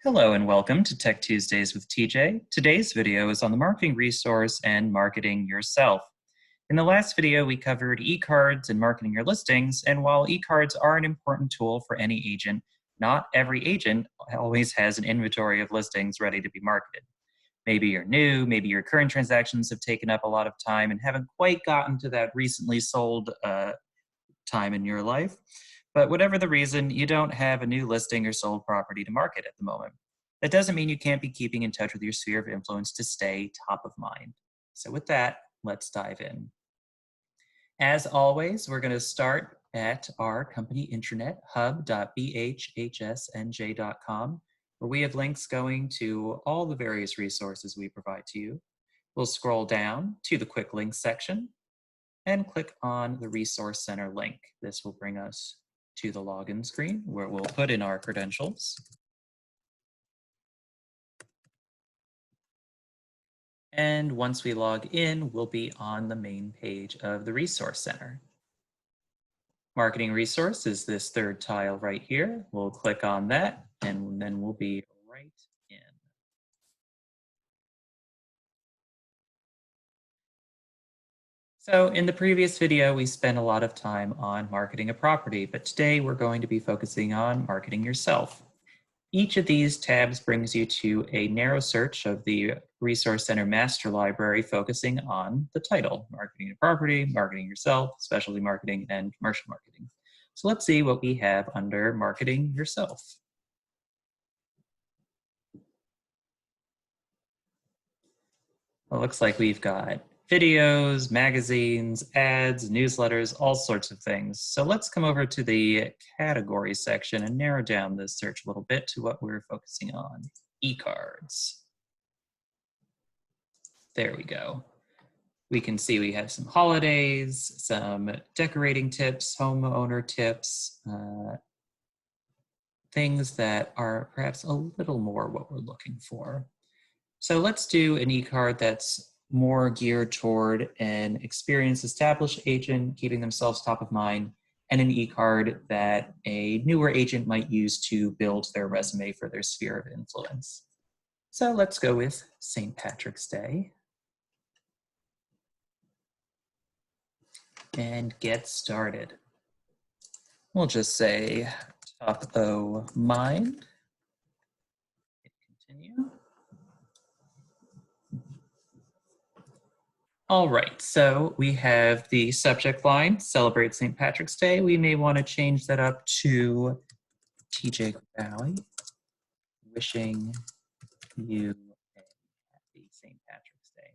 Hello and welcome to Tech Tuesdays with TJ. Today's video is on the marketing resource and marketing yourself. In the last video, we covered e-cards and marketing your listings, and while e-cards are an important tool for any agent, not every agent always has an inventory of listings ready to be marketed. Maybe you're new, maybe your current transactions have taken up a lot of time and haven't quite gotten to that recently sold time in your life. But whatever the reason, you don't have a new listing or sold property to market at the moment. That doesn't mean you can't be keeping in touch with your sphere of influence to stay top of mind. So with that, let's dive in. As always, we're going to start at our company intranet, hub.bhhsnj.com, where we have links going to all the various resources we provide to you. We'll scroll down to the quick links section and click on the Resource Center link. This will bring us to the login screen where we'll put in our credentials. And once we log in, we'll be on the main page of the Resource Center. Marketing resource is this third tile right here. We'll click on that and then we'll be right in. So in the previous video, we spent a lot of time on marketing a property, but today we're going to be focusing on marketing yourself. Each of these tabs brings you to a narrow search of the Resource Center Master Library focusing on the title, marketing a property, marketing yourself, specialty marketing, and commercial marketing. So let's see what we have under marketing yourself. Well, it looks like we've got videos, magazines, ads, newsletters, all sorts of things. So let's come over to the category section and narrow down this search a little bit to what we're focusing on, e-cards. There we go. We can see we have some holidays, some decorating tips, homeowner tips, things that are perhaps a little more what we're looking for. So let's do an e-card that's more geared toward an experienced established agent keeping themselves top of mind, and an e-card that a newer agent might use to build their resume for their sphere of influence. So let's go with St. Patrick's Day and get started. We'll just say top O mind. Hit continue. All right, so we have the subject line, Celebrate St. Patrick's Day. We may want to change that up to TJ Valley, wishing you a happy St. Patrick's Day.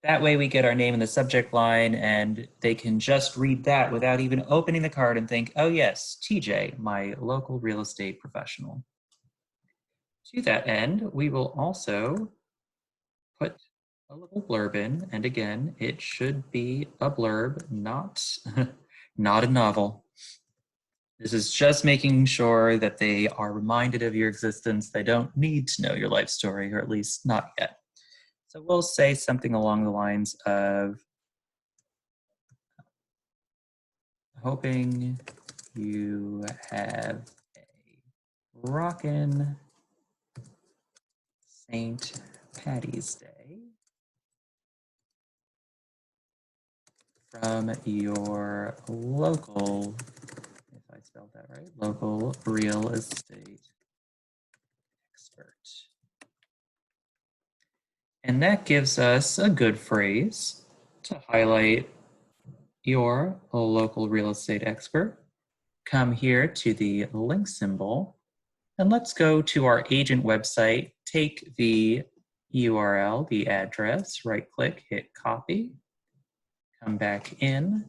That way we get our name in the subject line and they can just read that without even opening the card and think, oh yes, TJ, my local real estate professional. To that end, we will also put a little blurb in, and again, it should be a blurb, not a novel. This is just making sure that they are reminded of your existence. They don't need to know your life story, or at least not yet. So we'll say something along the lines of, hoping you have a rockin' St. Patty's Day from your local, if I spelled that right, local real estate expert. And that gives us a good phrase to highlight your local real estate expert. Come here to the link symbol, and let's go to our agent website, take the URL, the address, right-click, hit copy, come back in,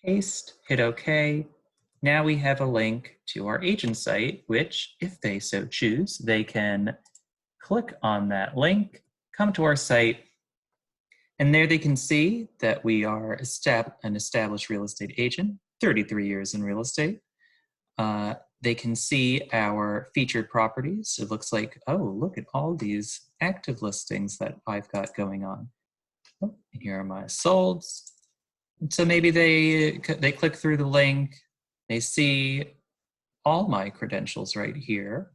paste, hit OK. Now we have a link to our agent site, which, if they so choose, they can click on that link, come to our site, and there they can see that we are an established real estate agent, 33 years in real estate. They can see our featured properties. It looks like, oh, look at all these active listings that I've got going on. Oh, and here are my solds. So maybe they click through the link, they see all my credentials right here,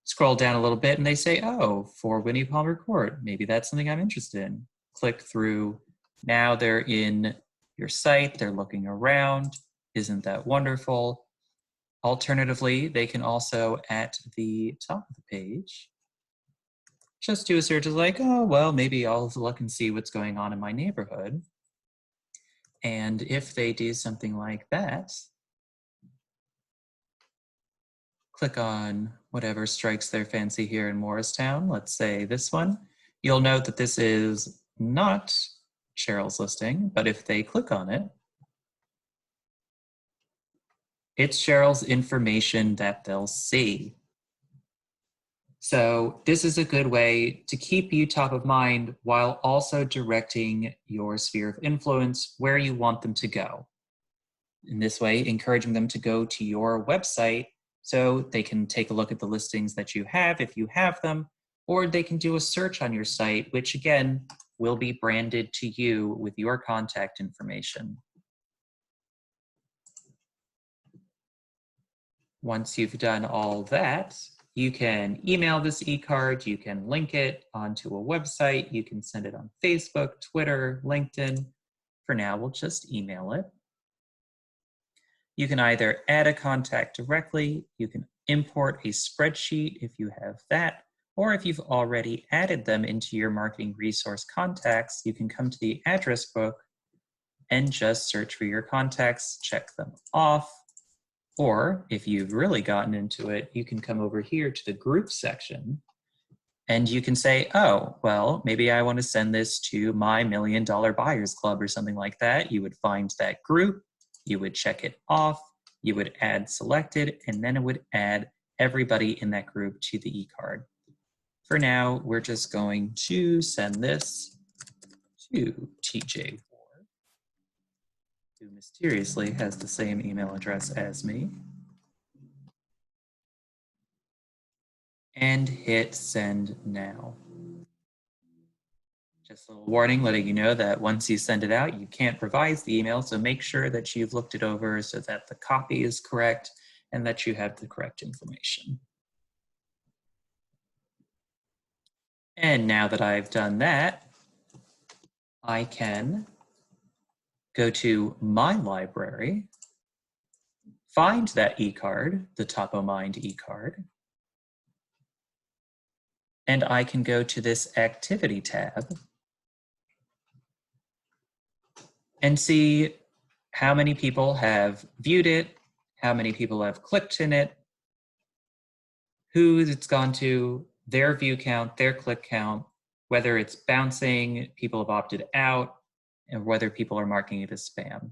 Scroll down a little bit and they say, oh, for Winnie Palmer Court, maybe that's something I'm interested in. Click through. Now they're in your site, they're looking around. Isn't that wonderful? Alternatively, they can also, at the top of the page, just do a search as like, oh, well, maybe I'll look and see what's going on in my neighborhood. And if they do something like that, click on whatever strikes their fancy here in Morristown, let's say this one, you'll note that this is not Cheryl's listing, but if they click on it, it's Cheryl's information that they'll see. So this is a good way to keep you top of mind while also directing your sphere of influence where you want them to go. In this way, encouraging them to go to your website so they can take a look at the listings that you have if you have them, or they can do a search on your site, which again, will be branded to you with your contact information. Once you've done all that, you can email this e-card, you can link it onto a website, you can send it on Facebook, Twitter, LinkedIn. For now, we'll just email it. You can either add a contact directly, you can import a spreadsheet if you have that, or if you've already added them into your marketing resource contacts, you can come to the address book and just search for your contacts, check them off. Or if you've really gotten into it, you can come over here to the group section and you can say, oh, well, maybe I want to send this to my $1 Million Buyers Club or something like that. You would find that group, you would check it off, you would add selected, and then it would add everybody in that group to the e-card. For now, we're just going to send this to TJ Ward, who mysteriously has the same email address as me. And hit send now. Just a little warning letting you know that once you send it out, you can't revise the email, so make sure that you've looked it over so that the copy is correct and that you have the correct information. And now that I've done that, I can go to my library, find that e-card, the Top of Mind e-card, and I can go to this activity tab and see how many people have viewed it, how many people have clicked in it, who it's gone to, their view count, their click count, whether it's bouncing, people have opted out, and whether people are marking it as spam.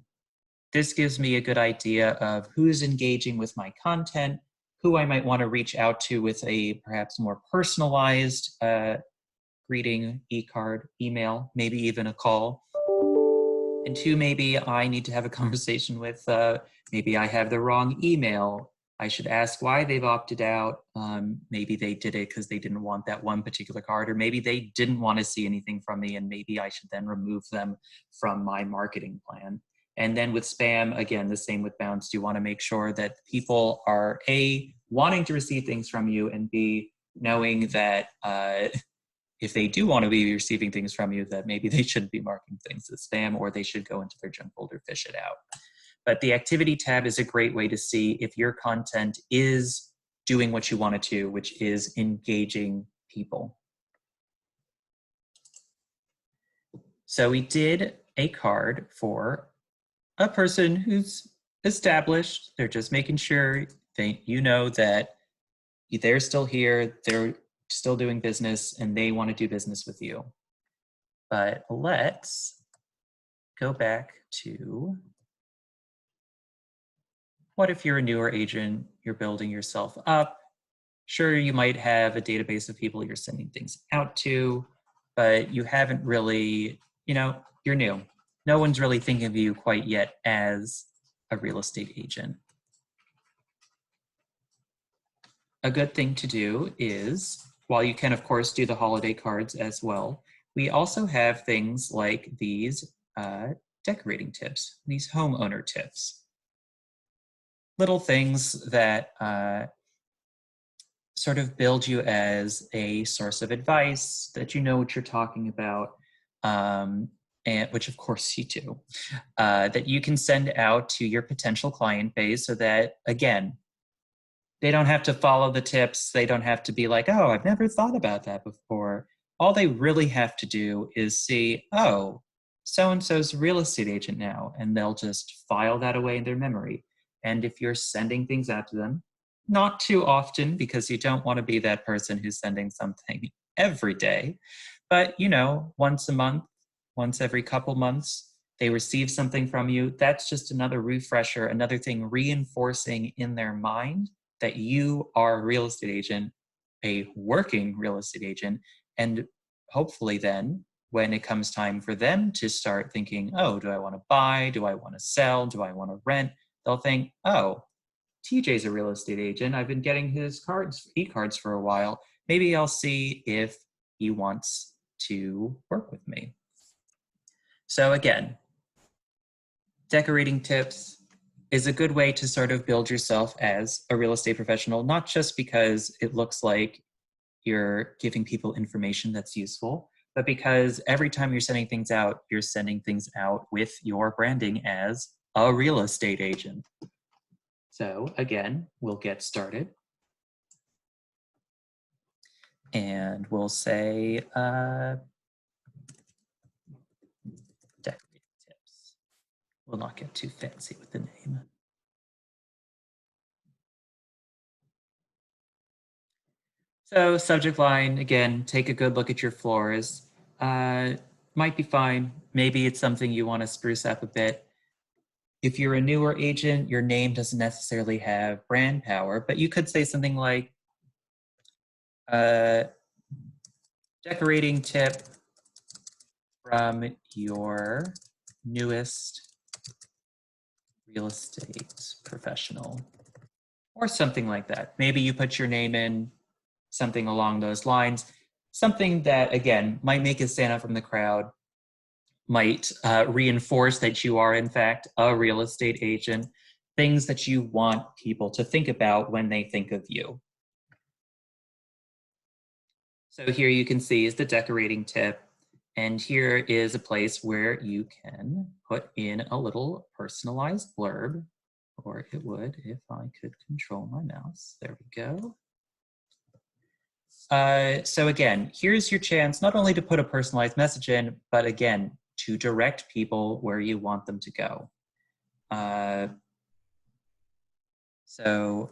This gives me a good idea of who's engaging with my content, who I might want to reach out to with a perhaps more personalized greeting, e-card, email, maybe even a call. And two, maybe I need to have a conversation with, maybe I have the wrong email. I should ask why they've opted out. Maybe they did it because they didn't want that one particular card, or maybe they didn't want to see anything from me, and maybe I should then remove them from my marketing plan. And then with spam, again, the same with bounce. You want to make sure that people are A, wanting to receive things from you, and B, knowing that if they do want to be receiving things from you, that maybe they shouldn't be marking things as spam, or they should go into their junk folder, fish it out. But the activity tab is a great way to see if your content is doing what you want it to, which is engaging people. So we did a card for a person who's established. They're just making sure you know that they're still here, they're still doing business, and they want to do business with you. But let's go back to, what if you're a newer agent, you're building yourself up? Sure, you might have a database of people you're sending things out to, but you haven't really, you're new. No one's really thinking of you quite yet as a real estate agent. A good thing to do is, while you can of course do the holiday cards as well, we also have things like these decorating tips, these homeowner tips. Little things that sort of build you as a source of advice, that you know what you're talking about, and which of course you do, that you can send out to your potential client base so that, again, they don't have to follow the tips. They don't have to be like, oh, I've never thought about that before. All they really have to do is see, oh, so-and-so's a real estate agent now, and they'll just file that away in their memory. And if you're sending things out to them, not too often, because you don't want to be that person who's sending something every day, but once a month, once every couple months, they receive something from you. That's just another refresher, another thing reinforcing in their mind that you are a real estate agent, a working real estate agent, and hopefully then when it comes time for them to start thinking, oh, do I want to buy? Do I want to sell? Do I want to rent? They'll think, oh, TJ's a real estate agent. I've been getting his e-cards for a while. Maybe I'll see if he wants to work with me. So again, decorating tips is a good way to sort of build yourself as a real estate professional, not just because it looks like you're giving people information that's useful, but because every time you're sending things out, you're sending things out with your branding as a real estate agent. So again, we'll get started. And we'll say decorating tips. We'll not get too fancy with the name. So subject line, again, take a good look at your floors. Might be fine. Maybe it's something you want to spruce up a bit. If you're a newer agent, your name doesn't necessarily have brand power, but you could say something like, decorating tip from your newest real estate professional, or something like that. Maybe you put your name in, something along those lines, something that, again, might make it stand out from the crowd, might reinforce that you are, in fact, a real estate agent, things that you want people to think about when they think of you. So here you can see is the decorating tip. And here is a place where you can put in a little personalized blurb, or it would if I could control my mouse. There we go. So again, here's your chance not only to put a personalized message in, but again, to direct people where you want them to go. So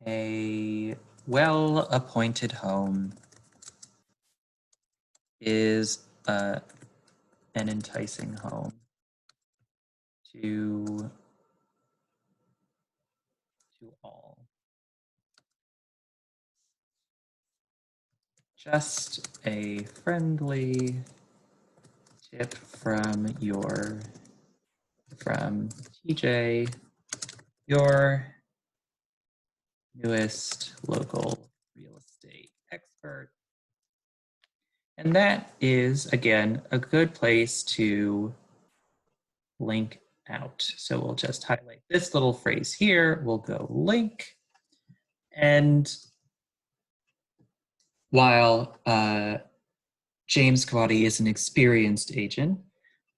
a well-appointed home is an enticing home to all. Just a friendly tip from TJ, your newest local real estate expert. And that is, again, a good place to link out. So we'll just highlight this little phrase here. We'll go link. And while James Kawadi is an experienced agent,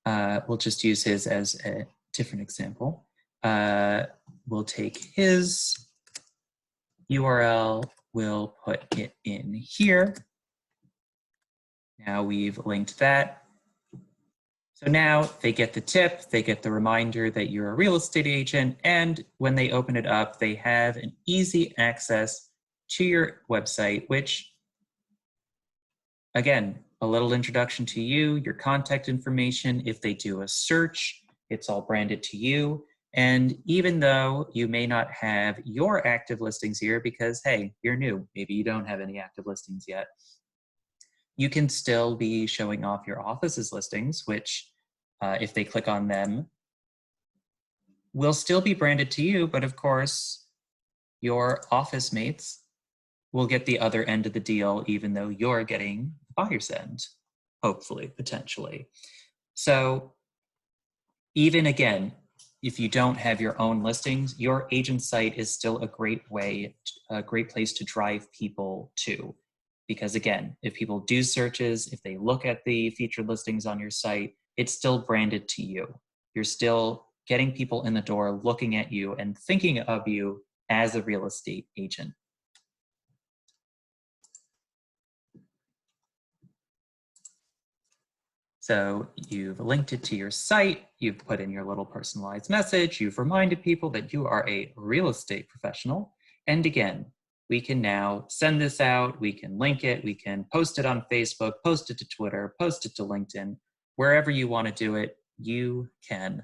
we'll just use his as a different example. We'll take his URL, we'll put it in here. Now we've linked that. So now they get the tip, they get the reminder that you're a real estate agent, and when they open it up, they have an easy access to your website, which, again, a little introduction to you, your contact information. If they do a search, it's all branded to you. And even though you may not have your active listings here because, hey, you're new, maybe you don't have any active listings yet, you can still be showing off your office's listings, which if they click on them, will still be branded to you, but of course, your office mates will get the other end of the deal, even though you're getting buyer's end, hopefully, potentially. So even again, if you don't have your own listings, your agent site is still a great place to drive people to. Because again, if people do searches, if they look at the featured listings on your site, it's still branded to you. You're still getting people in the door, looking at you and thinking of you as a real estate agent. So you've linked it to your site, you've put in your little personalized message, you've reminded people that you are a real estate professional. And again, we can now send this out, we can link it, we can post it on Facebook, post it to Twitter, post it to LinkedIn, wherever you want to do it, you can.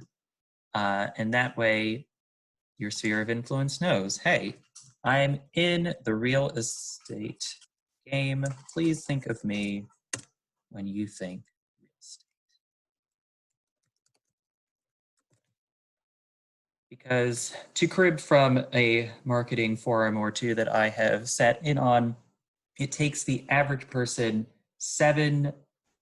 And that way, your sphere of influence knows, hey, I'm in the real estate game. Please think of me when you think real estate. Because to crib from a marketing forum or two that I have sat in on, it takes the average person 7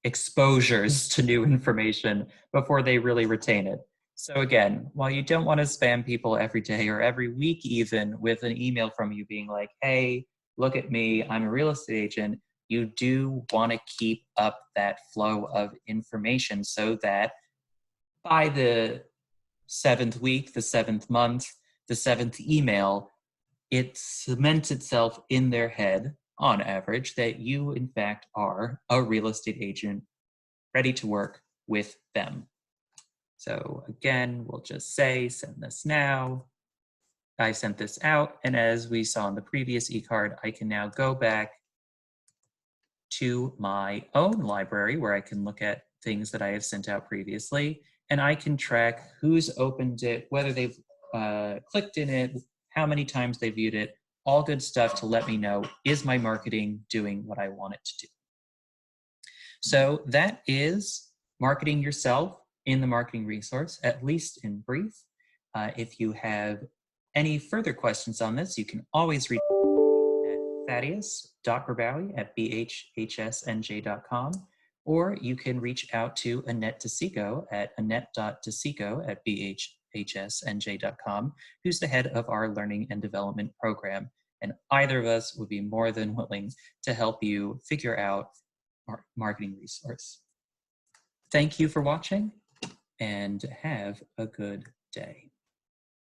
exposures to new information before they really retain it. So again, while you don't want to spam people every day or every week even with an email from you being like, hey, look at me, I'm a real estate agent, you do want to keep up that flow of information so that by the 7th week, the 7th month, the 7th email, it cements itself in their head on average that you in fact are a real estate agent ready to work with them. So again, we'll just say send this now. I sent this out, and as we saw in the previous e-card, I can now go back to my own library where I can look at things that I have sent out previously, and I can track who's opened it, whether they've clicked in it, how many times they viewed it, all good stuff to let me know, is my marketing doing what I want it to do? So that is marketing yourself in the marketing resource, at least in brief. If you have any further questions on this, you can always reach at thaddeus.grabowey@bhhsnj.com, or you can reach out to Annette DeSico at annette.desico@bhhsnj.com, who's the head of our learning and development program. And either of us would be more than willing to help you figure out our marketing resource. Thank you for watching and have a good day.